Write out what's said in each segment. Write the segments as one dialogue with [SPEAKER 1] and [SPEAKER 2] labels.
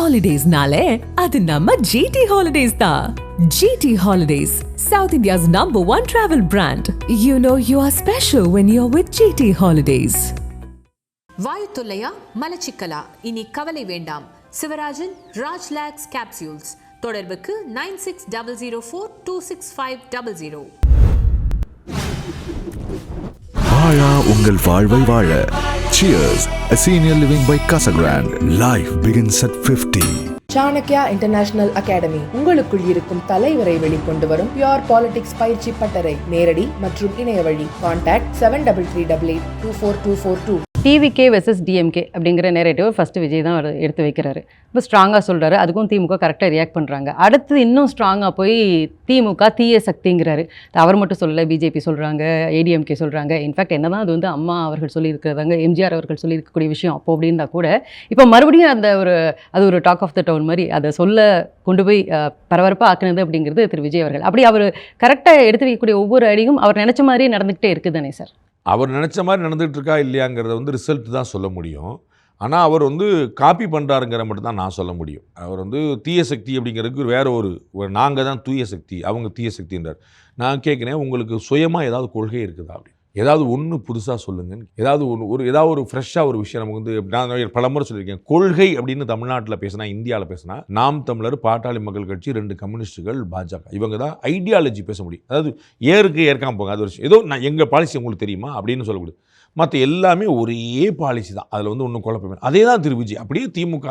[SPEAKER 1] Holidays-nale, adu namma GT Holidays da. GT Holidays, South India's #1 travel brand. You know you are special when you're with GT Holidays.
[SPEAKER 2] வாயு தொல்லையா மலச்சிக்கலா இனி கவலை வேண்டாம். Sivarajan Rajlax capsules தொடர்புக்கு 9600426500.
[SPEAKER 3] வாழா உங்கள் வாழ்வை வாழ. Cheers, a senior living by Casagrande. Life begins at 50.
[SPEAKER 4] Chanakya international academy உங்களுக்குள் இருக்கும் தலைவரை வெளிக்கொண்டு வரும் பியூர் பாலிடிக்ஸ் பயிற்சி பட்டறை. நேரடி மற்றும் இணைய வழி. கான்டாக்ட் 7338824242.
[SPEAKER 5] டிவிகே வெர்சஸ் டிஎம்கே அப்படிங்கிற நேரேட்டிவ் ஃபஸ்ட்டு விஜய் தான் எடுத்து வைக்கிறாரு. இப்போ ஸ்ட்ராங்காக சொல்கிறாரு, அதுக்கும் திமுக கரெக்டாக ரியாக்ட் பண்ணுறாங்க. அடுத்து இன்னும் ஸ்ட்ராங்காக போய் திமுக தீய சக்திங்கிறாரு. அவர் மட்டும் சொல்லலை, பிஜேபி சொல்கிறாங்க, ஏடிஎம்கே சொல்கிறாங்க. இன்ஃபேக்ட் என்ன தான் அது வந்து அம்மா அவர்கள் சொல்லியிருக்கிறதாங்க, எம்ஜிஆர் அவர்கள் சொல்லியிருக்கக்கூடிய விஷயம் அப்போ அப்படின்னா கூட இப்போ மறுபடியும் அது ஒரு டாக் ஆஃப் த டவுன் மாதிரி அதை சொல்ல கொண்டு போய் பரபரப்பாக ஆக்குனது அப்படிங்கிறது திரு விஜய் அவர்கள். அப்படி அவர் கரெக்டாக எடுத்து வைக்கக்கூடிய ஒவ்வொரு அடியும் அவர் நினச்ச மாதிரியே நடந்துக்கிட்டே இருக்குது தானே சார்?
[SPEAKER 6] அவர் நினச்ச மாதிரி நடந்துகிட்டு இருக்கா இல்லையாங்கிறத வந்து ரிசல்ட் தான் சொல்ல முடியும். ஆனால் அவர் வந்து காப்பி பண்ணுறாருங்கிற மட்டும் தான் நான் சொல்ல முடியும். அவர் வந்து தீய சக்தி அப்படிங்கிறதுக்கு வேறு ஒரு நாங்கள் தான் தூய சக்தி, அவங்க தீய சக்தின்றார். நான் கேட்குறேன், உங்களுக்கு சுயமாக ஏதாவது கொள்கை இருக்குதா? அப்படி ஏதாவது ஒன்று புதுசாக சொல்லுங்கள். ஏதாவது ஏதாவது ஒரு ஃப்ரெஷ்ஷாக ஒரு விஷயம் நமக்கு வந்து நான் பல முறை சொல்லியிருக்கேன். கொள்கை அப்படின்னு தமிழ்நாட்டில் பேசினா, இந்தியாவில் பேசினா நாம் தமிழர், பாட்டாளி மக்கள் கட்சி, 2 கம்யூனிஸ்ட்டுகள், பாஜக, இவங்க தான் ஐடியாலஜி பேச முடியும். அதாவது ஏற்காமல் போங்க, அது ஒரு ஏதோ நான் எங்கள் பாலிசி உங்களுக்கு தெரியுமா அப்படின்னு சொல்லக்கூடாது. மற்ற எல்லாமே ஒரே பாலிசி தான், அதில் வந்து ஒன்றும் குழப்பமே. அதே தான் திரு விஜய். அப்படியே திமுக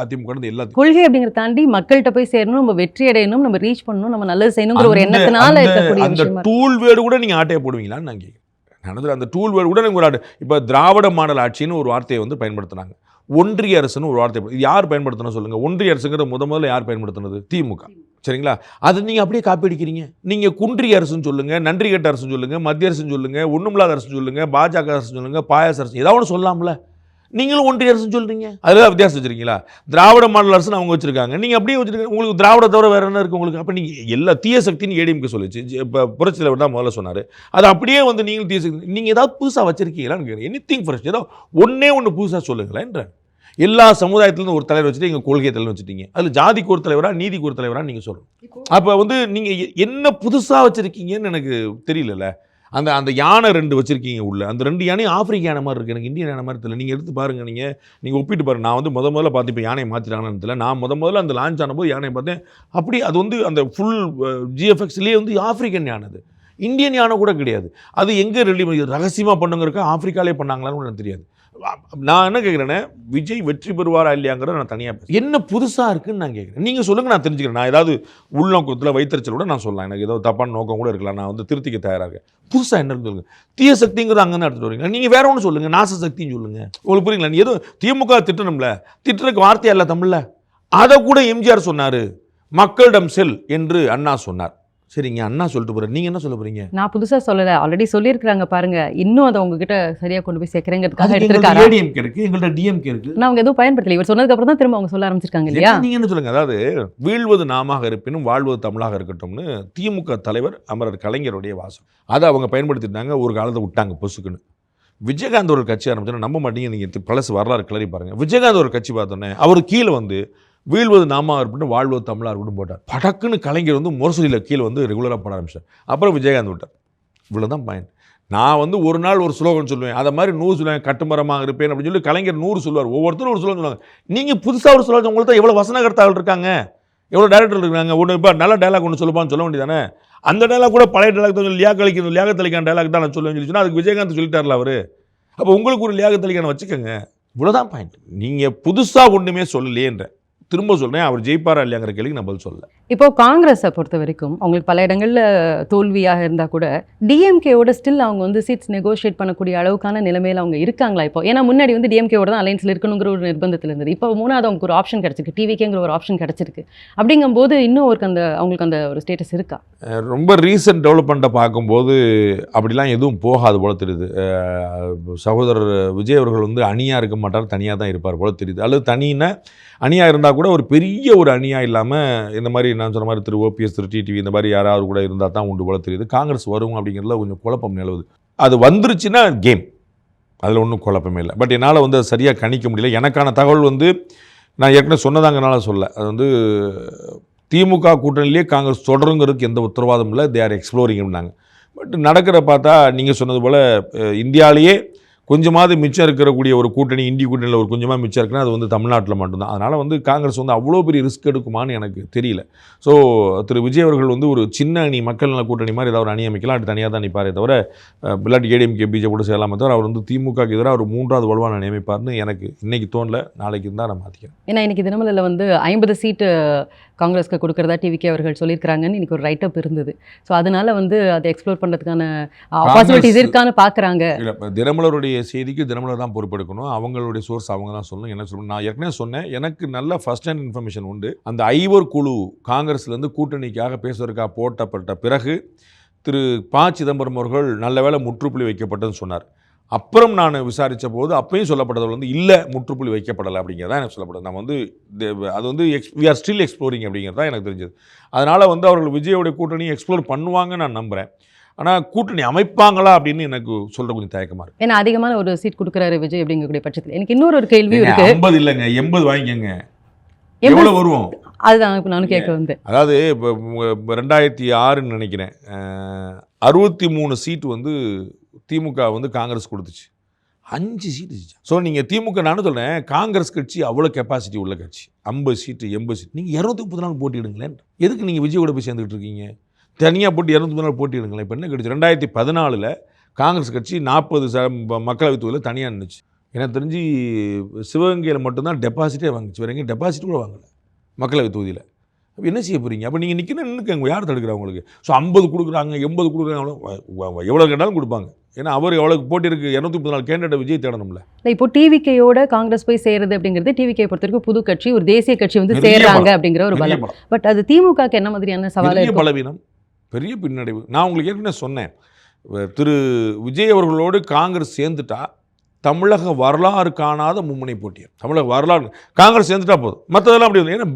[SPEAKER 6] எல்லாத்தையும்
[SPEAKER 5] கொள்கை அப்படிங்கிறத தாண்டி மக்கள்கிட்ட போய் சேரணும், நம்ம வெற்றி அடையணும், நம்ம ரீச் பண்ணணும், நம்ம நல்லது செய்யணுங்கிற ஒரு எண்ணத்தினால இருக்கக்கூடிய
[SPEAKER 6] அந்த டூல் வேர்டு கூட நீங்கள் ஆட்டையை போடுவீங்களான்னு நான் கேட்குறேன். நடந்துட்டு அந்த டூல் வேர்டு கூட நீங்கள் இப்போ திராவிட மாடல் ஆட்சின்னு ஒரு வார்த்தையை வந்து பயன்படுத்தினாங்க. ஒன்றிய அரசுன்னு ஒரு வார்த்தை, இது யார் பயன்படுத்தணும் சொல்லுங்கள்? ஒன்றிய அரசுங்கிற முதல்ல யார் பயன்படுத்தினது? திமுக. சரிங்களா? அது நீங்கள் அப்படியே காப்பி அடிக்கிறீங்க. நீங்கள் குன்றிய அரசுன்னு சொல்லுங்கள், நன்றி கெட்ட அரசுன்னு சொல்லுங்கள், மத்திய அரசுன்னு சொல்லுங்கள், ஒன்றுமில்லாத அரசுன்னு சொல்லுங்கள், பாஜக அரசுன்னு சொல்லுங்கள், பாயாச அரசு, ஏதாவது ஒன்று சொல்லலாம்ல. நீங்களும் ஒன்றிய அரசுன்னு சொல்கிறீங்க. அதில் வித்தியாசம் வச்சுருக்கீங்களா? திராவிட மாடல் அரசுன்னு அவங்க வச்சுருக்காங்க, நீங்கள் அப்படியே வச்சுருக்கீங்க. உங்களுக்கு திராவிட தவிர வேறு என்ன இருக்குது உங்களுக்கு? அப்போ நீங்கள் எல்லா தீய சக்தின்னு ஏடிஎம்கே சொல்லிச்சு. இப்போ புரட்சியில் தான் முதல்ல சொன்னார். அது அப்படியே வந்து நீங்களும் தீய சக்தி. நீங்கள் ஏதாவது புதுசாக வச்சுருக்கீங்களான்னு கேட்குறேன். எனிதிங் ஃப்ரெஷ், ஏதோ ஒன்று புதுசாக சொல்லுங்களேன்ற. எல்லா சமுதாயத்துலேருந்து ஒரு தலைவர் வச்சுட்டு எங்கள் கொள்கை தலைவர் வச்சுட்டீங்க. அதில் ஜாதிக்கு ஒரு தலைவரா, நீதிக்கு ஒரு தலைவரான்னு நீங்கள் சொல்லணும். அப்போ வந்து நீங்கள் என்ன புதுசாக வச்சுருக்கீங்கன்னு எனக்கு தெரியல. அந்த யானை 2 வச்சுருக்கீங்க உள்ள, அந்த 2 யானையும் ஆப்பிரிக்க யானை மாதிரி இருக்குது, எனக்கு இந்தியன் யானை மாதிரி தெரியல. நீங்கள் எடுத்து பாருங்கள், நீங்கள் ஒப்பிட்டு பாருங்கள். நான் வந்து முதல்ல பார்த்து இப்போ யானையை மாற்றிட்டாங்கன்னு தெரியல. நான் முதல்ல அந்த லான்ச் ஆனபோது யானையை பார்த்தேன். அப்படி அது வந்து அந்த ஃபுல் ஜிஎஃப்எக்ஸ்லேயே வந்து ஆப்பிரிக்கன் யானை, அது இந்தியன் யானை கூட கிடையாது. அது எங்கே ரெடி ரகசியமாக பண்ணுங்கிறக்க ஆப்பிரிக்காலே பண்ணாங்களான்னு எனக்கு தெரியாது. நான் என்ன கேட்குறேன்னா, விஜய் வெற்றி பெறுவாரா இல்லையாங்கிறத நான் தனியாக என்ன புதுசாக இருக்குன்னு நான் கேட்குறேன். நீங்கள் சொல்லுங்கள், நான் தெரிஞ்சுக்கிறேன். நான் ஏதாவது உள்நோக்கத்தில் வைத்தறிச்சல் கூட நான் சொல்லலாம், எனக்கு ஏதோ தப்பான நோக்கம் கூட இருக்கலாம், நான் வந்து திருத்திக்க தயாராக இருக்கேன். புதுசாக என்ன சொல்லுங்கள். தீய சக்திங்கிறது அங்கே தான் எடுத்துகிட்டு வரீங்க. நீங்கள் வேற ஒன்று சொல்லுங்கள், நாச சக்தின்னு சொல்லுங்கள். உங்களுக்கு புரியுங்களா? நீ ஏதோ திமுக திட்டணும்ல, திட்டுறதுக்கு வார்த்தையா இல்லை தமிழில். அதை கூட எம்ஜிஆர் சொன்னார், மக்களிடம் செல் என்று அண்ணா சொன்னார். சரிங்க, அண்ணா சொல்லிட்டு போகிறேன், நீங்கள் என்ன சொல்ல போகிறீங்க?
[SPEAKER 5] நான் புதுசாக சொல்லலை, ஆல்ரெடி சொல்லியிருக்கிறாங்க பாருங்க. இன்னும் அதை உங்ககிட்ட சரியாக கொண்டு போய் சேர்க்குறேங்கிறதுக்காக
[SPEAKER 6] எடுத்துருக்காங்க. ஏடிஎம்கே இருக்குது, எங்கள்கிட்ட டிஎம்கே இருக்குது.
[SPEAKER 5] நான் அவங்க எதுவும் பயன்படுத்தலை. இவர் சொன்னதுக்கப்புறம் தான் திரும்ப அவங்க சொல்ல ஆரம்பிச்சிருக்காங்க இல்லையா?
[SPEAKER 6] நீங்கள் என்ன சொல்லுங்கள். அதாவது வீழ்வது நாமாக இருப்பினும் வாழ்வது தமிழாக இருக்கட்டும்னு திமுக தலைவர் அமரர் கலைஞருடைய வாசம். அதை அவங்க பயன்படுத்திட்டாங்க. ஒரு காலத்தை விட்டாங்க பொசுக்குன்னு. விஜயகாந்த் ஒரு கட்சி ஆரம்பிச்சோன்னா நம்ப மாட்டீங்க, நீங்கள் பழசு வரலாறு கிளறி பாருங்கள். விஜயகாந்த் ஒரு கட்சி பார்த்தோன்னே அவர் கீழே வந்து வீழ்வது நாமாக இருக்கட்டும், வாழ்வது தமிழாக இருக்கட்டும் போட்டார். படக்குன்னு கலைஞர் வந்து முரசொலியில் கீழே வந்து ரெகுலராக போட ஆரம்பிச்சார். அப்புறம் விஜயகாந்த் விட்டார். இவ்வளோதான் பாயிண்ட். நான் வந்து ஒரு நாள் ஒரு ஸ்லோகன் சொல்லுவேன், அதை மாதிரி 100 சொல்லுவேன், கட்டுமரமாக இருப்பேன் அப்படின்னு சொல்லி கலைஞர் 100 சொல்லுவார். ஒவ்வொருத்தரும் ஒரு ஸ்லோகன் சொல்லுவாங்க. நீங்கள் புதுசாக ஒரு ஸ்லோகன், உங்களுக்கு தான் எவ்வளோ வசனகர்த்தாக்கள் இருக்காங்க, எவ்வளோ டேரக்டர் இருக்காங்க. ஒன்று இப்போ நல்ல டைலாக் ஒன்று சொல்லுப்பான்னு சொல்ல வேண்டியதானே? அந்த டைலாக் கூட பழைய டைலாக் தான், லியாகத்தலிக்கான டைலாக் தான் நான் சொல்லுவேன்னு சொல்லி சொன்னால் அதுக்கு விஜயகாந்த் சொல்லிட்டார்ல அவர். அப்போ உங்களுக்கு ஒரு லியாகத்தலிக்கான வச்சுக்கோங்க. இவ்வளோதான் பாயிண்ட். நீங்கள் புதுசாக ஒன்றுமே சொல்லலையேன்ற திரும்ப சொல்கிறேன். அவர் ஜெயிப்பாரா இல்லையாங்கிற கேள்விக்கு நான் பதில் சொல்லலை.
[SPEAKER 5] இப்போ காங்கிரஸை பொறுத்த வரைக்கும் அவங்களுக்கு பல இடங்களில் தோல்வியாக இருந்தால் கூட டிஎம்கேவோட ஸ்டில் அவங்க வந்து சீட்ஸ் நெகோஷியேட் பண்ணக்கூடிய அளவுக்கான நிலைமையில் அவங்க இருக்காங்களா இப்போ? ஏன்னா முன்னாடி வந்து டிஎம்கேவோட தான் அலைன்ஸில் இருக்கணுங்கிற ஒரு நிர்பந்தத்தில் இருந்தது. இப்போ 3வது அவங்களுக்கு ஒரு ஆப்ஷன் கிடச்சிருக்கு, டிவிகேங்கிற ஒரு ஆப்ஷன் கிடச்சிருக்கு. அப்படிங்கும்போது இன்னும் அவங்களுக்கு அந்த ஒரு ஸ்டேட்டஸ் இருக்கா?
[SPEAKER 6] ரொம்ப ரீசன்ட் டெவலப்மெண்ட்டை பார்க்கும்போது அப்படிலாம் எதுவும் போகாது போல தெரியுது. சகோதரர் விஜய் அவர்கள் வந்து அணியாக இருக்க மாட்டார், தனியாக தான் இருப்பார் போல தெரியுது. அல்லது தனின்னா அணியாக இருந்தால் கூட ஒரு பெரிய ஒரு அணியாக இல்லாமல் இந்த மாதிரி நான் சொன்ன மாதிரி திரு ஓபிஎஸ், திரு டிடிவி இந்த மாதிரி யாராவது கூட இருந்தால் தான் உண்டு போல தெரியுது. காங்கிரஸ் வரும் அப்படிங்கிறதுல கொஞ்சம் குழப்பம் நிலவுது. அது வந்துருச்சுன்னா கேம், அதில் ஒன்றும் குழப்பமே இல்லை. பட் என்னால் வந்து அது சரியாக கணிக்க முடியல. எனக்கான தகவல் வந்து நான் ஏற்கனவே சொன்னதாங்கனால சொல்ல, அது வந்து திமுக கூட்டணியிலேயே காங்கிரஸ் தொடருங்கிறதுக்கு எந்த உத்தரவாதம் இல்லை, தே ஆர் எக்ஸ்ப்ளோரிங்னாங்க. பட் நடக்கிற பார்த்தா நீங்கள் சொன்னது போல் இந்தியாவிலேயே கொஞ்சமாவது மிச்சம் இருக்கக்கூடிய ஒரு கூட்டணி, இந்திய கூட்டணியில் ஒரு கொஞ்சமாக மிச்சம் இருக்குன்னா அது வந்து தமிழ்நாட்டில் மட்டும்தான். அதனால் வந்து காங்கிரஸ் வந்து அவ்வளோ பெரிய ரிஸ்க் எடுக்குமான்னு எனக்கு தெரியல. ஸோ திரு விஜய் அவர்கள் வந்து ஒரு சின்ன அணி, மக்கள் நல கூட்டணி மாதிரி ஏதாவது ஒரு அணி அமைக்கலாம், அது தனியாக தான் நிற்பாரே தவிர, இல்லாட்டி ஏடிஎம்கே பிஜே கூட செய்யலாமே தவிர, அவர் வந்து திமுகக்கு எதிராக ஒரு 3வது வலுவான அணி அமைப்பார்னு எனக்கு இன்னைக்கு தோணல, நாளைக்கு இருந்தால் நான் மாற்றிக்கிறேன்.
[SPEAKER 5] ஏன்னா இன்றைக்கி தினமலரில் வந்து 50 சீட்டு காங்கிரஸ்க்கு கொடுக்குறதா டிவிகே அவர்கள் சொல்லியிருக்கிறாங்கன்னு இன்றைக்கி ஒரு ரைட்டப் இருந்தது. ஸோ அதனால் வந்து அதை எக்ஸ்ப்ளோர் பண்ணுறதுக்கான பாசிபிலிட்டிஸ் இருக்கான்னு பார்க்குறாங்க.
[SPEAKER 6] இல்லை, இப்போ தினமலருடைய செய்திக்கு தினமலர் தான் பொறுப்பெடுக்கணும், அவங்களுடைய சோர்ஸ் அவங்க தான் சொல்லணும். என்ன சொல்லணும், நான் ஏற்கனவே சொன்னேன், எனக்கு நல்ல ஃபர்ஸ்ட் ஹேண்ட் இன்ஃபர்மேஷன் உண்டு. அந்த ஐவர் குழு காங்கிரஸ்லேருந்து கூட்டணிக்காக பேசுவதற்காக போட்டப்பட்ட பிறகு திரு ப. சிதம்பரம் அவர்கள் நல்ல வேளை முற்றுப்புள்ளி வைக்கப்பட்டதுன்னு சொன்னார். அப்புறம் நான் விசாரித்த போது அப்பயும் சொல்லப்பட்டது வந்து இல்லை, முற்றுப்புள்ளி வைக்கப்படலை அப்படிங்கிறதான் எனக்கு சொல்லப்படுது. நம்ம வந்து அது வந்து வி ஆர் ஸ்டில் எக்ஸ்ப்ளோரிங் அப்படிங்கிறது தான் எனக்கு தெரிஞ்சது. அதனால் வந்து அவர்கள் விஜயோடைய கூட்டணியை எக்ஸ்ப்ளோர் பண்ணுவாங்கன்னு நான் நம்புகிறேன். ஆனால் கூட்டணி அமைப்பாங்களா அப்படின்னு எனக்கு சொல்கிற கொஞ்சம் தயக்கமாக இருக்குது.
[SPEAKER 5] ஏன்னா அதிகமான ஒரு சீட் கொடுக்குறாரு விஜய் அப்படிங்கக்கூடிய பட்சத்தில் எனக்கு இன்னொரு கேள்வி இருக்கு.
[SPEAKER 6] 50 இல்லைங்க, 80 வாங்கிக்கங்க, எவ்வளோ வருவோம்?
[SPEAKER 5] அதுதான் இப்போ நானும் கேட்க வந்தேன்.
[SPEAKER 6] அதாவது இப்போ 2006ன்னு நினைக்கிறேன், 63 சீட்டு வந்து திமுக வந்து காங்கிரஸ் கொடுத்துச்சு, 5 சீட்டு. ஸோ நீங்கள் திமுக, நானும் சொல்கிறேன், காங்கிரஸ் கட்சி அவ்வளோ கெப்பாசிட்டி உள்ள கட்சி, 50 சீட்டு 80 சீட், நீங்கள் 234 போட்டிடுங்களேன். எதுக்கு நீங்கள் விஜய் கூட போய் சேர்ந்துக்கிட்டு இருக்கீங்க? தனியாக போட்டு 234 போட்டிடுங்களேன். இப்போ என்ன கிடைச்சு, 2014 காங்கிரஸ் கட்சி 40 மக்களவை தொகுதியில் தனியாக நின்றுச்சு. எனக்கு தெரிஞ்சு சிவகங்கையில் மட்டும்தான் டெபாசிட்டே வாங்கிச்சு, வேறு எங்கேயும் டெபாசிட் கூட வாங்கலை மக்களவை தொகுதியில். அப்போ என்ன செய்ய போகிறீங்க? அப்போ நீங்கள் நிற்கணுங்க, யார் தடுக்கிறா உங்களுக்கு? ஸோ 50 கொடுக்குறாங்க, 80 கொடுக்குறாங்க, எவ்வளோ கேட்டாலும் கொடுப்பாங்க. ஏன்னா அவர் எவ்வளோக்கு போட்டி இருக்குது, 234 கேண்டிடேட் விஜய் தேடணும்ல.
[SPEAKER 5] இப்போ டிவிகேயோட காங்கிரஸ் போய் சேருது அப்படிங்கிறது டிவிகே பொறுத்த வரைக்கும் புது கட்சி, ஒரு தேசிய கட்சி வந்து சேர்றாங்க அப்படிங்கிற ஒரு பலம். பட் அது திமுகக்கு என்ன மாதிரியான சவால்?
[SPEAKER 6] பலவீனம், பெரிய பின்னடைவு. நான் உங்களுக்கு ஏற்கனவே சொன்னேன், திரு விஜய் அவர்களோடு காங்கிரஸ் சேர்ந்துட்டா தமிழக வரலாறு காணாத மும்முனை போட்டியர். தமிழக வரலாறு காங்கிரஸ் சேர்ந்துட்டா போதும், மற்றதெல்லாம் அப்படி இல்லை. ஏன்னா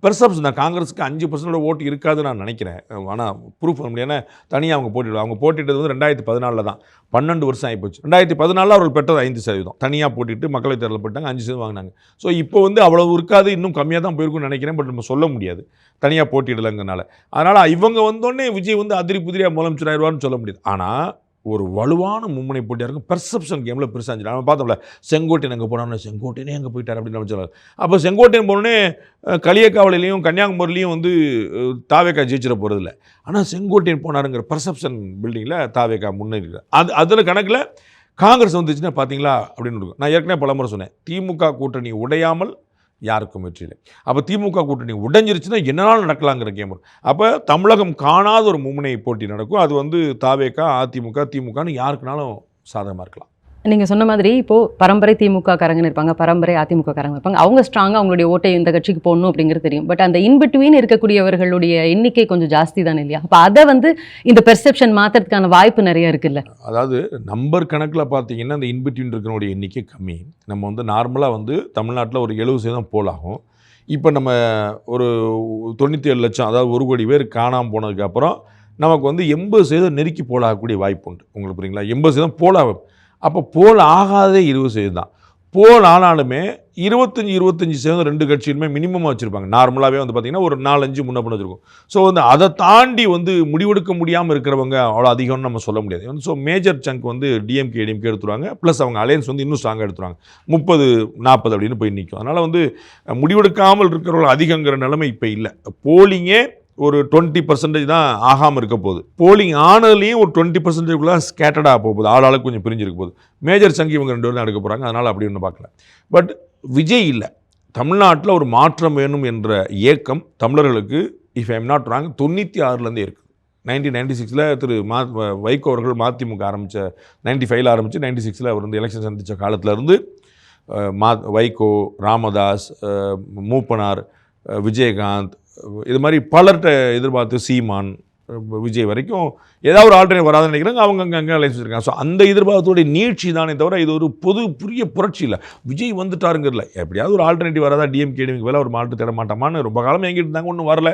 [SPEAKER 6] பெர்செப்ஷன் தான், காங்கிரஸுக்கு 5% ஓட்டு இருக்காதுன்னு நான் நினைக்கிறேன். ஆனால் ப்ரூஃப் பண்ண முடியாது. ஏன்னா தனியாக அவங்க போட்டிடுவாங்க. அவங்க போட்டிட்டது வந்து 2014 தான், 12 வருஷம் ஆகிப்போச்சு. 2014 அவர்கள் பெற்றது 5%, தனியாக போட்டிட்டு மக்களவை தேர்தல் போட்டாங்க, 5% வாங்கினாங்க. ஸோ இப்போ வந்து அவ்வளவு இருக்காது, இன்னும் கம்மியாக தான் போயிருக்குன்னு நினைக்கிறேன். பட் நம்ம சொல்ல முடியாது, தனியாக போட்டிடலைங்கனால. அதனால் இவங்க வந்தோடனே விஜய் வந்து அதிரி புதிரியாக முதலமைச்சர் ஆயிடுவார்னு சொல்ல முடியாது. ஆனால் ஒரு வலுவான மும்முனை போட்டியாக இருக்கும். பெர்செப்ஷன் கேமில் பெருசாக இருந்துச்சு. நம்ம பார்த்தோம்ல, செங்கோட்டையன் அங்கே போனோம்னா செங்கோட்டையனே அங்கே போயிட்டார் அப்படின்னு நம்ம சொல்லலாம். அப்போ செங்கோட்டையன் போனோடனே களியக்காவலையிலையும் கன்னியாகுமரிலையும் வந்து தாவேக்கா ஜெயிச்சிட போகிறதில்ல. ஆனால் செங்கோட்டையன் போனாருங்கிற பெர்செப்ஷன் பில்டிங்கில் தாவேக்கா முன்னேறி அதில் கணக்கில் காங்கிரஸ் வந்துச்சுன்னா பார்த்தீங்களா அப்படின்னு இருக்கும். நான் ஏற்கனவே பலமுறை சொன்னேன், திமுக கூட்டணி உடையாமல் யாருக்கும் வெற்றி இல்லை. அப்போ திமுக கூட்டணி உடைஞ்சிருச்சுன்னா என்னால் நடக்கலாங்கிற கேம் வரும். அப்போ தமிழகம் காணாத ஒரு மும்முனை போட்டி நடக்கும். அது வந்து தாவேக்கா, அதிமுக, திமுகன்னு யாருக்குனாலும் சாதகமாக இருக்கலாம்.
[SPEAKER 5] நீங்கள் சொன்ன மாதிரி இப்போது பரம்பரை திமுக காரங்கன்னு இருப்பாங்க, பரம்பரை அதிமுக காரங்க இருப்பாங்க. அவங்க ஸ்ட்ராங்காக அவங்களுடைய ஓட்டை இந்த கட்சிக்கு போடணும் அப்படிங்கிறது தெரியும். பட் அந்த இன்பிட்வீன் இருக்கக்கூடியவர்களுடைய எண்ணிக்கை கொஞ்சம் ஜாஸ்தி தானே இல்லையா? அப்போ அதை வந்து இந்த பெர்செப்ஷன் மாற்றுறதுக்கான வாய்ப்பு நிறைய இருக்குல்ல.
[SPEAKER 6] அதாவது நம்பர் கணக்கில் பார்த்தீங்கன்னா இந்த இன்பிட்வீன் இருக்கிறனுடைய எண்ணிக்கை கம்மி. நம்ம வந்து நார்மலாக வந்து தமிழ்நாட்டில் ஒரு 70% போல் ஆகும். இப்போ நம்ம ஒரு 97 லட்சம், அதாவது 1 கோடி பேர் காணாமல் போனதுக்கப்புறம் நமக்கு வந்து 80% நெருக்கி போலாகக்கூடிய வாய்ப்பு உண்டு. உங்களுக்கு புரியுங்களா? 80% போலாகும். அப்போ போல் ஆகாதே 20% தான். போல் ஆனாலுமே 25% 2 கட்சியிலுமே மினிமமாக வச்சுருப்பாங்க. நார்மலாகவே வந்து பார்த்திங்கன்னா ஒரு 4-5 முன்ன பண்ண வச்சுருக்கும். ஸோ வந்து அதை தாண்டி வந்து முடிவெடுக்க முடியாமல் இருக்கிறவங்க அவ்வளோ அதிகம்னு நம்ம சொல்ல முடியாது. ஸோ மேஜர் சங்க் வந்து டிஎம்கே ஏடிஎம்கே எடுத்துருவாங்க. ப்ளஸ் அவங்க அலையன்ஸ் வந்து இன்னும் ஸ்ட்ராங்காக எடுத்துருவாங்க, 30-40 அப்படின்னு போய் நிற்கும். அதனால் வந்து முடிவெடுக்காமல் இருக்கிறவங்க அதிகங்கிற நிலைமை இப்போ இல்லை. போலிங்கே ஒரு 20% தான் ஆகாமல் இருக்க போகுது. போலிங் ஆனதுலேயும் ஒரு 20%க்குள்ளே ஸ்கேட்டர்டாக போகுது, ஆளாளுக்கு கொஞ்சம் பிரிஞ்சிருக்க போகுது. மேஜர் சங்கி இவங்க 2 பேரும் தான் எடுக்க போகிறாங்க. அதனால் அப்படி ஒன்றும் பார்க்கல. பட் விஜய் இல்லை, தமிழ்நாட்டில் ஒரு மாற்றம் வேணும் என்ற ஏக்கம் தமிழர்களுக்கு if I am not wrong 96லேருந்தே இருக்குது. 1996 திரு வைகோ அவர்கள் மதிமுக ஆரம்பித்த 95 ஆரம்பித்து 96 அவர் வந்து எலெக்ஷன் சந்தித்த காலத்திலேருந்து வைகோ, ராமதாஸ், மூப்பனார், விஜயகாந்த், இது மாதிரி பலர்கிட்ட எதிர்பார்த்து சீமான், விஜய் வரைக்கும் ஏதாவது ஒரு ஆல்டர்னேட் வராதுன்னு நினைக்கிறாங்க. அவங்க அங்கே அலைன்ஸ் வச்சுருக்காங்க. ஸோ அந்த எதிர்பார்த்தோடைய நீட்சி தானே தவிர இது ஒரு புதிய புரட்சி இல்லை. விஜய் வந்துட்டாருங்கிறல எப்படியாவது ஒரு ஆல்டர்னேட்டிவ் வரதா, டிஎம்கே வேலை ஒரு மாற்று தேட மாட்டோமான்னு ரொம்ப காலம் எங்கிட்டு இருந்தாங்க, ஒன்றும் வரல.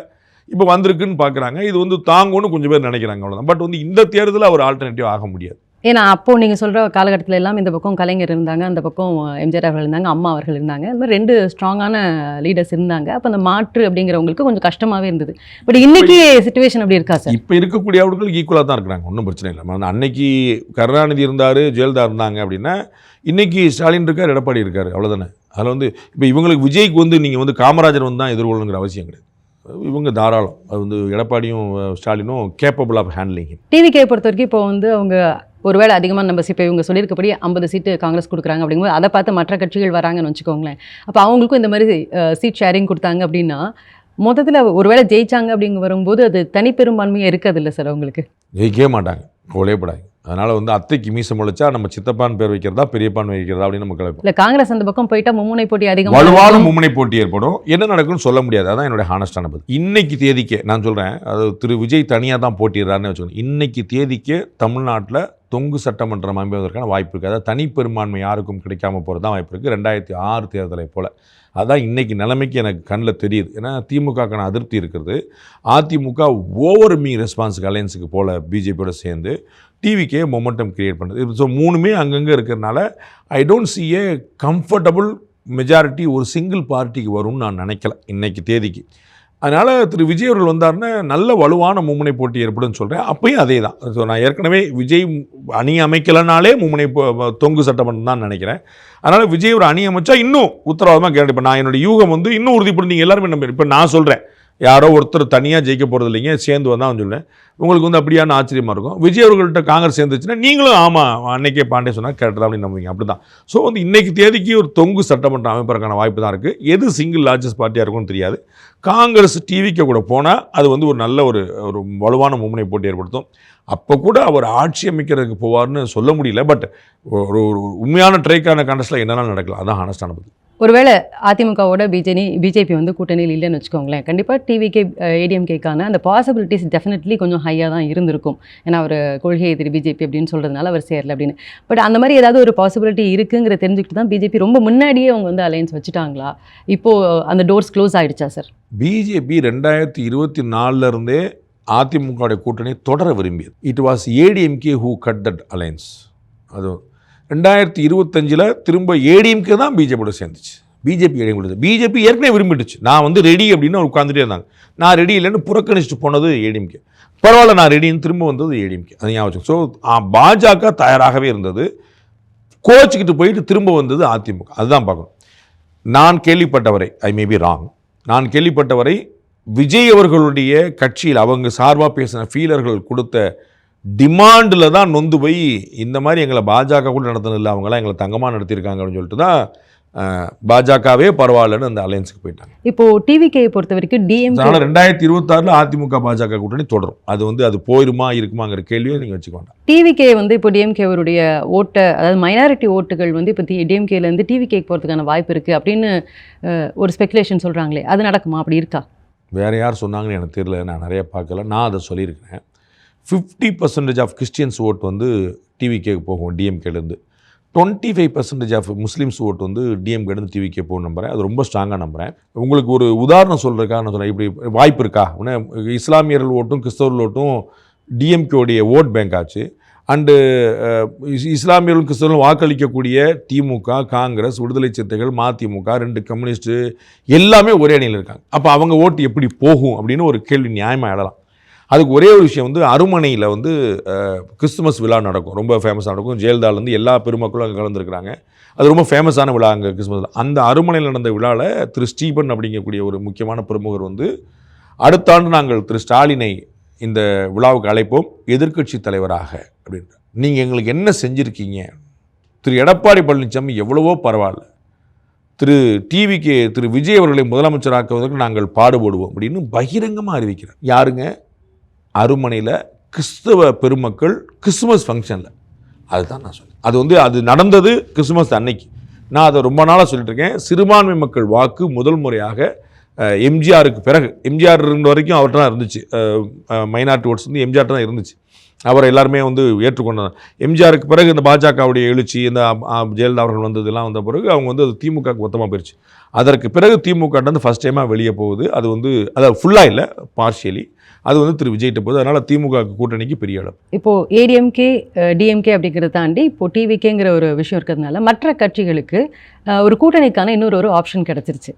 [SPEAKER 6] இப்போ வந்திருக்குன்னு பார்க்குறாங்க. இது வந்து தாங்கன்னு கொஞ்சம் பேர் நினைக்கிறாங்க, அவ்வளோதான். பட் வந்து இந்த தேர்தலில் அவர் ஆல்டர்னேட்டிவ் ஆக முடியாது.
[SPEAKER 5] ஏன்னா அப்போது நீங்கள் சொல்கிற காலகட்டத்தில் எல்லாம் இந்த பக்கம் கலைஞர் இருந்தாங்க, அந்த பக்கம் எம்ஜிஆர் அவர்கள் இருந்தாங்க, அம்மா அவர்கள் இருந்தாங்க. இந்த மாதிரி 2 ஸ்ட்ராங்கான லீடர்ஸ் இருந்தாங்க. அப்போ அந்த மாற்று அப்படிங்கிறவங்களுக்கு கொஞ்சம் கஷ்டமாகவே இருந்தது. பட் இன்னைக்கு சிச்சுவேஷன் அப்படி இருக்கா சார்?
[SPEAKER 6] இப்போ இருக்கக்கூடிய அவர்களுக்கு ஈக்குவலாக தான் இருக்கிறாங்க, ஒன்றும் பிரச்சனை இல்லை. அன்னைக்கு கருணாநிதி இருந்தார், ஜெயலலிதா இருந்தாங்க அப்படின்னா இன்னைக்கு ஸ்டாலின் இருக்கார், எடப்பாடி இருக்கார், அவ்வளோதானே. அதில் வந்து இப்போ இவங்களுக்கு விஜய்க்கு வந்து நீங்கள் வந்து காமராஜர் வந்து தான் எதிர்கொள்ளணுங்கிற அவசியம் கிடையாது. இவங்க தாராளம், அது வந்து எடப்பாடியும் ஸ்டாலினும் கேப்பபிள் ஆஃப் ஹேண்ட்லிங்.
[SPEAKER 5] டிவிகே பொறுத்த வரைக்கும் இப்போ வந்து அவங்க ஒருவேளை அதிகமாக நம்ம இப்போ இவங்க சொல்லியிருக்கபடி 50 சீட்டு காங்கிரஸ் கொடுக்குறாங்க அப்படிங்கும்போது அதை பார்த்து மற்ற கட்சிகள் வராங்கன்னு வச்சுக்கோங்களேன். அப்போ அவங்களுக்கும் இந்த மாதிரி சீட் ஷேரிங் கொடுத்தாங்க அப்படின்னா மொத்தத்தில் ஒருவேளை ஜெயிச்சாங்க அப்படிங்க வரும்போது அது தனிப்பெரும்பான்மையாக இருக்காது இல்லை சார் அவங்களுக்கு?
[SPEAKER 6] ஜெயிக்கவே மாட்டாங்க, கொலைப்படாங்க. அதனால் வந்து அத்தைக்கு மீசம் முளைச்சா நம்ம சித்தப்பான் பேர் வைக்கிறதா பெரியப்பான் வைக்கிறதா அப்படின்னு நம்ம கலைப்போம்.
[SPEAKER 5] இல்லை காங்கிரஸ் அந்த பக்கம் போயிட்டா மும்முனை போட்டி அதிகம்,
[SPEAKER 6] வலுவான மும்முனை போட்டி ஏற்படும். என்ன நடக்கும்னு சொல்ல முடியாது. அதான் என்னுடைய ஹானஸ்டான பதில். இன்னைக்கு தேதிக்கு நான் சொல்கிறேன், அது திரு விஜய் தனியாக தான் போட்டிடுறாருன்னு வச்சுக்கோங்க. இன்னைக்கு தேதிக்கு தமிழ்நாட்டில் தொங்கு சட்டமன்றம் அமைப்பதற்கான வாய்ப்பு இருக்குது. அதாவது தனிப்பெரும்பான்மை யாருக்கும் கிடைக்காம போகிறது தான் வாய்ப்பு இருக்குது, 2006 தேர்தலை போல். அதுதான் இன்றைக்கி நிலைமைக்கு எனக்கு கண்ணில் தெரியுது. ஏன்னா திமுகக்கான அதிருப்தி இருக்கிறது. அதிமுக ஓவர்மிங் ரெஸ்பான்ஸுக்கு அலையன்ஸுக்கு போல் பிஜேபியோட சேர்ந்து டிவிக்கே மொமெண்டம் கிரியேட் பண்ணுறது. ஸோ 3மே அங்கங்கே இருக்கிறதுனால I don't C A comfortable majority ஒரு சிங்கிள் பார்ட்டிக்கு வரும்னு நான் நினைக்கல இன்னைக்கு தேதிக்கு. அதனால் திரு விஜய் அவர்கள் வந்தார்னா நல்ல வலுவான மும்முனை போட்டி ஏற்படும்னு சொல்கிறேன். அப்பயும் அதே தான். ஸோ நான் ஏற்கனவே விஜய் அணி அமைக்கலைனாலே மும்முனை தொங்கு சட்டமன்றம் தான் நினைக்கிறேன். அதனால் விஜய் ஒரு அணி அமைச்சா இன்னும் உத்தரவாதமாக கேரண்டி. இப்போ நான் என்னுடைய யூகம் வந்து இன்னும் உறுதிப்படும். நீங்கள் எல்லாருமே நம்ப. இப்போ நான் சொல்கிறேன், யாரோ ஒருத்தர் தனியாக ஜெயிக்க போகிறது இல்லைங்க, சேர்ந்து வந்தால் சொல்லுவேன். உங்களுக்கு வந்து அப்படியான ஆச்சரியமாக இருக்கும். விஜய் அவர்கள்ட்ட காங்கிரஸ் சேர்ந்துச்சுன்னா நீங்களும் ஆமாம் அன்னைக்கே பாண்டே சொன்னால் கரெக்டாக அப்படின்னு நம்புவீங்க. அப்படி தான். ஸோ வந்து இன்றைக்கி தேதிக்கு ஒரு தொங்கு சட்டமன்றம் அமைப்பதற்கான வாய்ப்பு தான் இருக்குது. எது சிங்கிள் லார்ஜஸ்ட் பார்ட்டியாக இருக்கும்னு தெரியாது. காங்கிரஸ் டிவிக்கு கூட போனால் அது வந்து ஒரு நல்ல ஒரு வலுவான மும்முனை போட்டி ஏற்படுத்தும். அப்போ கூட அவர் ஆட்சி அமைக்கிறதுக்கு போவார்னு சொல்ல முடியல. பட் ஒரு உண்மையான ட்ரைக்கான கான்டெஸ்ட்டில் என்னென்ன நடக்கலாம், அதான் ஹானஸ்டான பதில்.
[SPEAKER 5] ஒருவேளை அதிமுகவோட பிஜேபி வந்து கூட்டணியில் இல்லைன்னு வச்சுக்கோங்களேன், கண்டிப்பாக டிவிகே ஏடிஎம்கேக்கான அந்த பாசிபிலிட்டிஸ் டெஃபினெட்லி கொஞ்சம் ஹையாக தான் இருந்திருக்கும். ஏன்னா அவர் கொள்கை எதிரி பிஜேபி அப்படின்னு சொல்கிறதுனால அவர் சேரல அப்படின்னு. பட் அந்த மாதிரி ஏதாவது ஒரு பாசிபிலிட்டி இருக்குங்கிற தெரிஞ்சுக்கிட்டு தான் பிஜேபி ரொம்ப முன்னாடியே அவங்க வந்து அலையன்ஸ் வச்சுட்டாங்களா? இப்போது அந்த டோர்ஸ் க்ளோஸ் ஆகிடுச்சா சார்?
[SPEAKER 6] பிஜேபி 2024 அதிமுகவுடைய கூட்டணி தொடர விரும்பியது. It was ADMK who cut that alliance. அது 2025 திரும்ப ஏடிஎம்கே தான் பிஜேபியோட சேர்ந்துச்சு. பிஜேபி ஏற்கனவே விரும்பிடுச்சு. நான் வந்து ரெடி அப்படின்னு உட்காந்துட்டே இருந்தாங்க. நான் ரெடி இல்லைன்னு புறக்கணிச்சுட்டு போனது ஏடிஎம்கே. பரவாயில்ல நான் ரெடின்னு திரும்ப வந்தது ஏடிஎம்கே. அது ஞாபகம். ஸோ பாஜக தயாராகவே இருந்தது, கோச்சிக்கிட்டு போயிட்டு திரும்ப வந்தது அதிமுக. அதுதான் பார்க்கணும். நான் கேள்விப்பட்டவரை, ஐ மே பி ராங், நான் கேள்விப்பட்டவரை விஜய் அவர்களுடைய கட்சியில் அவங்க சார்பாக பேசின ஃபீலர்கள் கொடுத்த டிமாண்டில் தான் நொந்து போய் இந்த மாதிரி எங்களை பாஜக கூட நடத்தினதில்லை, அவங்களாம் எங்களை தங்கமாக நடத்தியிருக்காங்க அப்படின்னு சொல்லிட்டு தான் பாஜகவே பரவாயில்லன்னு அந்த அலையன்ஸுக்கு போயிட்டாங்க.
[SPEAKER 5] இப்போது டிவிகே பொறுத்த வரைக்கும் டிஎம்கே
[SPEAKER 6] 2026 அதிமுக பாஜக கூட்டணி தொடரும். அது போயிருமா இருக்குமாங்கிற கேள்வியை நீங்கள் வச்சுக்க வேண்டாம்.
[SPEAKER 5] டிவிகே வந்து இப்போ டிஎம்கேவருடைய ஓட்டை, அதாவது மைனாரிட்டி ஓட்டுகள் வந்து இப்போ டிஎம்கேலேருந்து டிவிகேக்கு போகிறதுக்கான வாய்ப்பு இருக்குது அப்படின்னு ஒரு ஸ்பெகுலேஷன் சொல்கிறாங்களே, அது நடக்குமா? அப்படி இருக்கா?
[SPEAKER 6] வேறு யார் சொன்னாங்கன்னு எனக்கு தெரியல, நான் நிறைய பார்க்கல. நான் அதை சொல்லியிருக்கிறேன். 50% ஆஃப் கிறிஸ்டியன்ஸ் ஓட் வந்து டிவிகேக்கு போகும் டிஎம்கேலேருந்து. 25% ஆஃப் முஸ்லீம்ஸ் ஓட் வந்து டிஎம்கேலேருந்து டிவிகே போகும் நம்புகிறேன். அது ரொம்ப ஸ்ட்ராங்காக நம்புகிறேன். உங்களுக்கு ஒரு உதாரணம் சொல்கிறதுக்காக நான் சொல்கிறேன், இப்படி வாய்ப்பு இருக்கா? இஸ்லாமியர்கள் ஓட்டும் கிறிஸ்தவர்கள் ஓட்டும் டிஎம்கேவுடைய ஓட் பேங்க் ஆச்சு. அண்டு இஸ்லாமியர்களும் கிறிஸ்தவர்களும் வாக்களிக்கக்கூடிய திமுக, காங்கிரஸ், விடுதலை சிறுத்தைகள், மதிமுக, 2 கம்யூனிஸ்ட்டு எல்லாமே ஒரே அணியில் இருக்காங்க. அப்போ அவங்க ஓட்டு எப்படி போகும் அப்படின்னு ஒரு கேள்வி நியாயமாக எழலாம். அதுக்கு ஒரே ஒரு விஷயம் வந்து அருமனையில் வந்து கிறிஸ்துமஸ் விழா நடக்கும், ரொம்ப ஃபேமஸாக நடக்கும். ஜெயலலிதாலேருந்து எல்லா பெருமக்களும் அங்கே கலந்துருக்கிறாங்க. அது ரொம்ப ஃபேமஸான விழா அங்கே கிறிஸ்துமஸ். அந்த அருமனையில் நடந்த விழாவில் திரு ஸ்டீபன் அப்படிங்கக்கூடிய ஒரு முக்கியமான பிரமுகர் வந்து அடுத்த ஆண்டு நாங்கள் திரு ஸ்டாலினை இந்த விழாவுக்கு அழைப்போம் எதிர்க்கட்சி தலைவராக அப்படின்ற. நீங்கள் எங்களுக்கு என்ன செஞ்சுருக்கீங்க? திரு எடப்பாடி பழனிசாமி எவ்வளவோ பரவாயில்ல, டிவிகே திரு விஜய் அவர்களை முதலமைச்சராக்குவதற்கு நாங்கள் பாடுபடுவோம் அப்படின்னு பகிரங்கமாக அறிவிக்கிறார். யாருங்க? அருமனையில் கிறிஸ்தவ பெருமக்கள் கிறிஸ்துமஸ் ஃபங்க்ஷனில். அதுதான் நான் சொல்லுவேன். அது நடந்தது கிறிஸ்துமஸ் அன்னைக்கு. நான் அதை ரொம்ப நாளாக சொல்லிட்டு இருக்கேன். சிறுபான்மை மக்கள் வாக்கு முதல் முறையாக எம்ஜிஆருக்கு பிறகு, எம்ஜிஆர் இருந்த வரைக்கும் அவர்கிட்ட தான் இருந்துச்சு, மைனாரிட்டி ஓட்ஸ் வந்து எம்ஜிஆர் தான் இருந்துச்சு. அவரை எல்லாருமே வந்து ஏற்றுக்கொண்டாங்க. எம்ஜிஆருக்கு பிறகு இந்த பாஜகவுடைய எழுச்சி, இந்த ஜெயலலிதா அவர்கள் வந்ததெல்லாம் வந்த பிறகு அவங்க வந்து அது திமுகவுக்கு மொத்தமாக போயிடுச்சு. அதற்கு பிறகு திமுக வந்து ஃபஸ்ட் டைமாக வெளியே போகுது. அது வந்து அதாவது ஃபுல்லாக இல்லை, பார்ஷியலி அது வந்து திரு விஜய்கிட்ட போகுது. அதனால் திமுக கூட்டணிக்கு பெரிய இடம்.
[SPEAKER 5] இப்போது ஏடிஎம்கே டிஎம்கே அப்படிங்கிறத தாண்டி இப்போது டிவிகேங்கிற ஒரு விஷயம் இருக்கிறதுனால மற்ற கட்சிகளுக்கு ஒரு கூட்டணிக்கான இன்னொரு ஆப்ஷன் கிடச்சிருச்சு,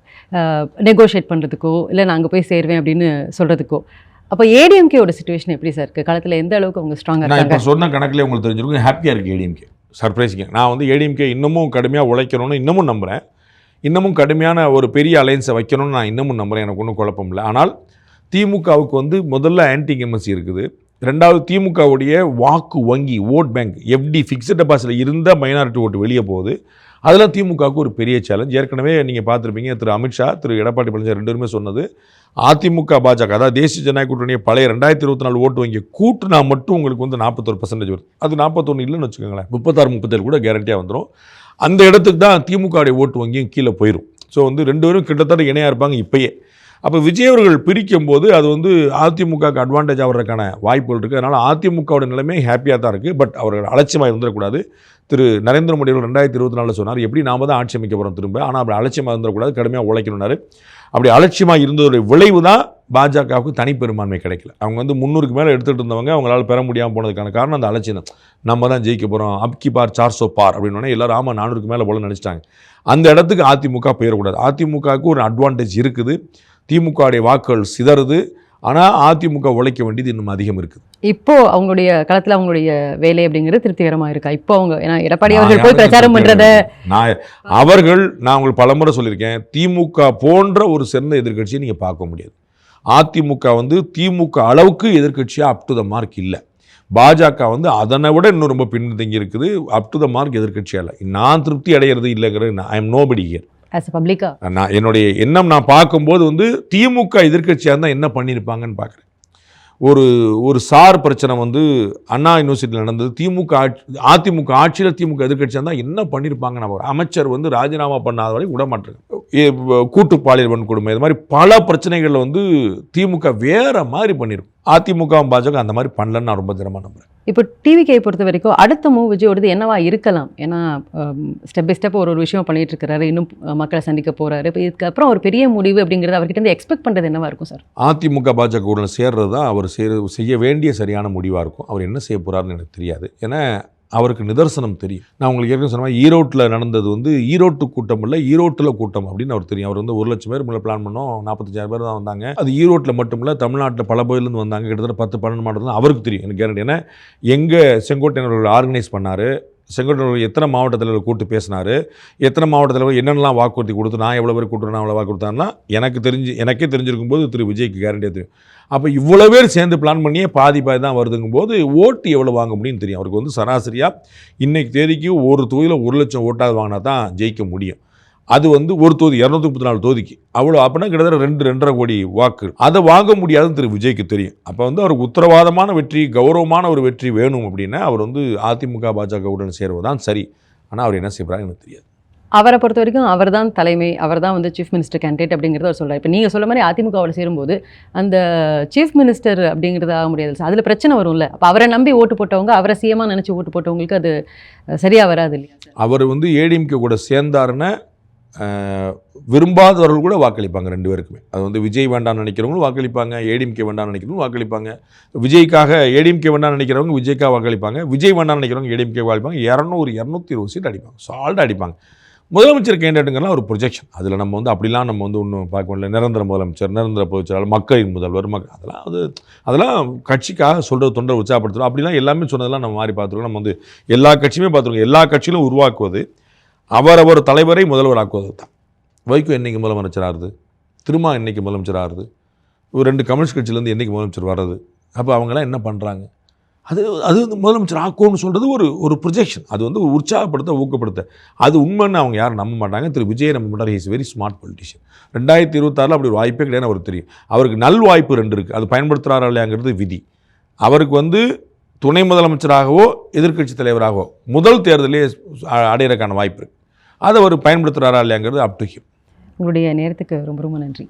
[SPEAKER 5] நெகோஷியேட் பண்ணுறதுக்கோ இல்லை நான் அங்கே போய் சேருவேன் அப்படின்னு சொல்கிறதுக்கோ. அப்போ ஏடிஎம்கேயோட சிச்சுவேஷன் எப்படி சார் இருக்குது? காலத்தில் எந்த அளவுக்கு அவங்க ஸ்ட்ராங்காக
[SPEAKER 6] நான்
[SPEAKER 5] இருக்காங்க?
[SPEAKER 6] இப்போ சொன்ன கணக்கில் உங்களுக்கு தெரிஞ்சிருக்கும், ஹாப்பியாக இருக்குது ஏடிஎம்கே. சர்ப்ரைஸிங்க. நான் வந்து ஏடிஎம்கே இன்னமும் கடுமையாக உழைக்கணும்னு இன்னமும் நம்புகிறேன். இன்னமும் கடுமையான ஒரு பெரிய அலைன்ஸை வைக்கணும்னு நான் இன்னமும் நம்புகிறேன். எனக்கு ஒன்றும் குழப்பம் இல்லை. ஆனால் திமுகவுக்கு வந்து முதல்ல ஆன்டி எம்எஸ்சி இருக்குது. ரெண்டாவது திமுகவுடைய வாக்கு வங்கி, ஓட் பேங்க், எஃப்டி, ஃபிக்ஸட் டெபாசிட்டில் இருந்த மைனாரிட்டி ஓட்டு வெளியே போகுது. அதெல்லாம் திமுகவுக்கு ஒரு பெரிய சேலஞ்ச். ஏற்கனவே நீங்கள் பார்த்துருப்பீங்க, திரு அமித்ஷா, திரு எடப்பாடி பழனிசாமி ரெண்டு பேருமே சொன்னது, அதிமுக பாஜக அதாவது தேசிய ஜனநாயக கூட்டணியை பழைய 2024 ஓட்டு வங்கி கூட்டுனா மட்டும் உங்களுக்கு வந்து 41% வருது. அது 41 இல்லைன்னு வச்சுக்கோங்களேன், 36-37 கூட கேரண்டியாக வந்துடும். அந்த இடத்துக்கு தான் திமுகவுடைய ஓட்டு வங்கியும் கீழே போயிடும். ஸோ வந்து ரெண்டு பேரும் கிட்டத்தட்ட இணையாக இருப்பாங்க இப்போயே. அப்போ விஜய் அவர்கள் பிரிக்கும் போது அது வந்து அதிமுகவுக்கு அட்வான்டேஜ் ஆகிறதுக்கான வாய்ப்புகள் இருக்குது. அதனால் அதிமுகவோட நிலைமை ஹாப்பியாக தான் இருக்குது. பட் அவர்கள் அலட்சியமாக இருந்துடக்கூடாது. திரு நரேந்திர மோடி அவர்கள் 2024 சொன்னார், எப்படி நாம தான் ஆட்சி அமைக்க போகிறோம் திரும்ப, ஆனால் அப்படி அலட்சியமாக இருந்துடக்கூடாது, கடுமையாக உழைக்கணும்னாரு. அப்படி அலட்சியமாக இருந்ததோடைய விளைவு தான் பாஜகவுக்கு தனிப்பெரும்பான்மை கிடைக்கல. அவங்க வந்து 300க்கு மேலே எடுத்துகிட்டு இருந்தவங்க அவங்களால பெற முடியாமல் போனதுக்கான காரணம் அந்த அலட்சியம் தான். நம்ம தான் ஜெயிக்க போகிறோம், அப்கி பார் 400 பார் அப்படின்னு எல்லாரும் ஆமாம் 400க்கு மேலே போல நினச்சிட்டாங்க. அந்த இடத்துக்கு அதிமுக போயிடக்கூடாது. அதிமுகவுக்கு ஒரு அட்வான்டேஜ் இருக்குது. திமுகவுடைய வாக்குகள் சிதறுது. ஆனால் அதிமுக உழைக்க வேண்டியது இன்னும் அதிகம் இருக்குது. இப்போ
[SPEAKER 5] அவங்களுடைய களத்தில் அவங்களுடைய வேலை அப்படிங்கிறது திருப்திகரமாக இருக்கா? இப்போ அவங்க ஏன்னா எடப்பாடி அவர்கள் போய் பிரச்சாரம் பண்ணுறத
[SPEAKER 6] நான் உங்களுக்கு பலமுறை சொல்லியிருக்கேன், திமுக போன்ற ஒரு சிறந்த எதிர்க்கட்சியை நீங்கள் பார்க்க முடியாது. அதிமுக வந்து திமுக அளவுக்கு எதிர்க்கட்சியாக அப் டு த மார்க் இல்லை. பாஜக வந்து அதனை விட இன்னும் ரொம்ப பின்தங்கி இருக்குது. அப் டு த மார்க் எதிர்க்கட்சியாக இல்லை. நான் திருப்தி அடைகிறது இல்லைங்கிறது ஐ எம் நோபடி ஹியர். நான் என்னுடைய எண்ணம் நான் பார்க்கும்போது வந்து திமுக எதிர்க்கட்சியாக இருந்தால் என்ன பண்ணியிருப்பாங்கன்னு பார்க்குறேன். ஒரு சார் பிரச்சனை வந்து அண்ணா யூனிவர்சிட்டியில் நடந்தது. அதிமுக ஆட்சியில் திமுக எதிர்க்கட்சியாக இருந்தால் என்ன பண்ணியிருப்பாங்க? நம்ம ஒரு அமைச்சர் வந்து ராஜினாமா பண்ணாத வரை விடமாட்டாங்க. கூட்டு பாலியல் வன்கொடுமை, இது மாதிரி பல பிரச்சனைகளில் வந்து திமுக வேற மாதிரி பண்ணியிருக்கும். அதிமுக பாஜக அந்த மாதிரி பண்ணலன்னு நான் ரொம்ப தினமாக நம்புகிறேன்.
[SPEAKER 5] இப்போ டிவிகே பொறுத்த வரைக்கும் அடுத்த மூவ் விஜயோடது என்னவா இருக்கலாம்? ஏன்னா ஸ்டெப் பை ஸ்டெப் ஒரு விஷயம் பண்ணிட்டு இருக்கிறாரு, இன்னும் மக்களை சந்திக்க போறாரு. இப்போ இதுக்கப்புறம் ஒரு பெரிய முடிவு அப்படிங்கிறது அவர்கிட்ட இருந்து எக்ஸ்பெக்ட் பண்ணுறது என்னவா இருக்கும் சார்?
[SPEAKER 6] அதிமுக பாஜக உடன் சேர்றது தான் அவர் செய்ய வேண்டிய சரியான முடிவாக இருக்கும். அவர் என்ன செய்ய போகிறாருன்னு எனக்கு தெரியாது. ஏன்னா அவருக்கு நிதர்சனம் தெரியும். நான் உங்களுக்கு ஏற்கனவே சொன்ன மாதிரி ஈரோட்டில் நடந்தது வந்து ஈரோட்டு கூட்டம் இல்லை, ஈரோட்டில் கூட்டம் அப்படின்னு அவர் தெரியும். அவர் வந்து 1 லட்சம் பேர் மேலே பிளான் பண்ணோம், 45,000 பேர் தான் வந்தாங்க. அது ஈரோட்டில் மட்டும் இல்லை, தமிழ்நாட்டில் பல பகுதியிலேருந்து வந்தாங்க. கிட்டத்தட்ட 10-12 மாவட்டத்தில் அவருக்கு தெரியும், எனக்கு கேரண்டி. ஏன்னா எங்கே செங்கோட்டையன் அவர்கள் ஆர்கனைஸ் பண்ணார், செங்கோட்டையன் எத்தனை மாவட்டத்தில் கூட்டு பேசினார், எத்தனை மாவட்டத்தில் என்னென்னலாம் வாக்குறுதி கொடுத்து, நான் எவ்வளோ பேர் கூட்டுறேன் அவ்வளோ வாக்கு கொடுத்தாருன்னா எனக்கே தெரிஞ்சிருக்கும் போது திரு விஜய்க்கு கேரண்டியாக தெரியும். அப்போ இவ்வளோ பேர் சேர்ந்து பிளான் பண்ணியே பாதி தான் வருதுங்கும் போது ஓட்டு எவ்வளோ வாங்க முடியும்னு தெரியும். அவருக்கு வந்து சராசரியாக இன்றைக்கு தேதிக்கு ஒரு தொகுதியில் 1 லட்சம் ஓட்டாவது வாங்கினா தான் ஜெயிக்க முடியும். அது வந்து ஒரு தொகுதி 234 தொகுதிக்கு அவ்வளோ, அப்படின்னா கிட்டத்தட்ட 2-2.5 கோடி வாக்கு. அதை வாங்க முடியாதுன்னு திரு விஜய்க்கு தெரியும். அப்போ வந்து அவருக்கு உத்தரவாதமான வெற்றி, கௌரவமான ஒரு வெற்றி வேணும் அப்படின்னா அவர் வந்து அதிமுக பாஜகவுடன் சேருவதுதான் சரி. ஆனால் அவர் என்ன செய்கிறாங்க எனக்கு தெரியாது.
[SPEAKER 5] அவரை பொறுத்த வரைக்கும் அவர் தான் தலைமை, அவர் தான் வந்து சீஃப் மினிஸ்டர் கேண்டிடேட் அப்படிங்கிறத அவர் சொல்கிறார். இப்போ நீங்கள் சொல்ல மாதிரி அதிமுகவில் சேரும்போது அந்த சீஃப் மினிஸ்டர் அப்படிங்கிறது ஆக முடியாது, அதில் பிரச்சனை வரும்ல. அப்போ அவரை நம்பி ஓட்டு போட்டவங்க, அவரை சிஎம்மாக நினச்சி ஓட்டு போட்டவங்களுக்கு அது சரியாக வராது இல்லையா?
[SPEAKER 6] அவர் வந்து ஏடிஎம்கே கூட சேர்ந்தாருன்னா விரும்பாதவர்கள் கூட வாக்களிப்பாங்க. 2 பேருக்குமே. அது வந்து விஜய் வேண்டாம்னு நினைக்கிறவங்களும் வாக்களிப்பாங்க, ஏடிஎம்கே வேண்டாம்னு நினைக்கிறவங்களும் வாக்களிப்பாங்க. விஜய்க்காக ஏடிஎம்கே வேண்டாம்னு நினைக்கிறவங்க விஜய்க்காக வாக்களிப்பாங்க, விஜய் வேண்டாம்னு நினைக்கிறவங்க ஏடிஎம்கே வாக்களிப்பாங்க. 200-220 சீட் அடிப்பாங்க, சால்ட்டாக அடிப்பாங்க. முதலமைச்சர் கேண்டிடேட்டுங்கெல்லாம் ஒரு ப்ரொஜெக்ஷன். அதில் நம்ம வந்து அப்படிலாம் நம்ம வந்து ஒன்றும் பார்க்க முடியல. நிரந்தர முதலமைச்சர், நிரந்தர பொதுச்செயலாளர், மக்களின் முதல்வர், அதெல்லாம் கட்சிக்காக சொல்கிறது, தொண்டரை உற்சாகப்படுத்துகிறோம் அப்படிலாம் எல்லாமே சொன்னதெல்லாம் நம்ம மாதிரி பார்த்துருக்கோம். நம்ம வந்து எல்லா கட்சியுமே பார்த்துருக்கோம். எல்லா கட்சியிலும் உருவாக்குவது அவரவர் தலைவரை முதல்வராக்குவது தான். வைகோ என்றைக்கு முதலமைச்சர் ஆகுது, திருமா என்றைக்கு முதலமைச்சர் ஆகுது, ஒரு 2 கம்யூனிஸ்ட் கட்சியிலேருந்து என்றைக்கு முதலமைச்சர் வர்றது, அப்போ அவங்களாம் என்ன பண்ணுறாங்க? அது வந்து முதலமைச்சர் ஆக்கும்னு சொல்கிறது ஒரு ப்ரொஜெக்ஷன். அது வந்து உற்சாகப்படுத்த, ஊக்கப்படுத்த. அது உண்மைன்னு அவங்க யாரும் நம்ப மாட்டாங்க. திரு விஜய் நம்ப மாட்டார். Is very smart politician. 2026 அப்படி ஒரு வாய்ப்பே கிடையாது. அவருக்கு தெரியும். அவருக்கு நல் வாய்ப்பு 2 இருக்குது. அது பயன்படுத்துகிறாரா இல்லையாங்கிறது விதி. அவருக்கு வந்து துணை முதலமைச்சராகவோ எதிர்க்கட்சி தலைவராகவோ முதல் தேர்தலே அடையிறதுக்கான வாய்ப்பு இருக்குது. அதை அவர் பயன்படுத்துகிறாரா இல்லையாங்கிறது அப் டு ஹிம்.
[SPEAKER 5] உங்களுடைய நேரத்துக்கு ரொம்ப ரொம்ப நன்றி.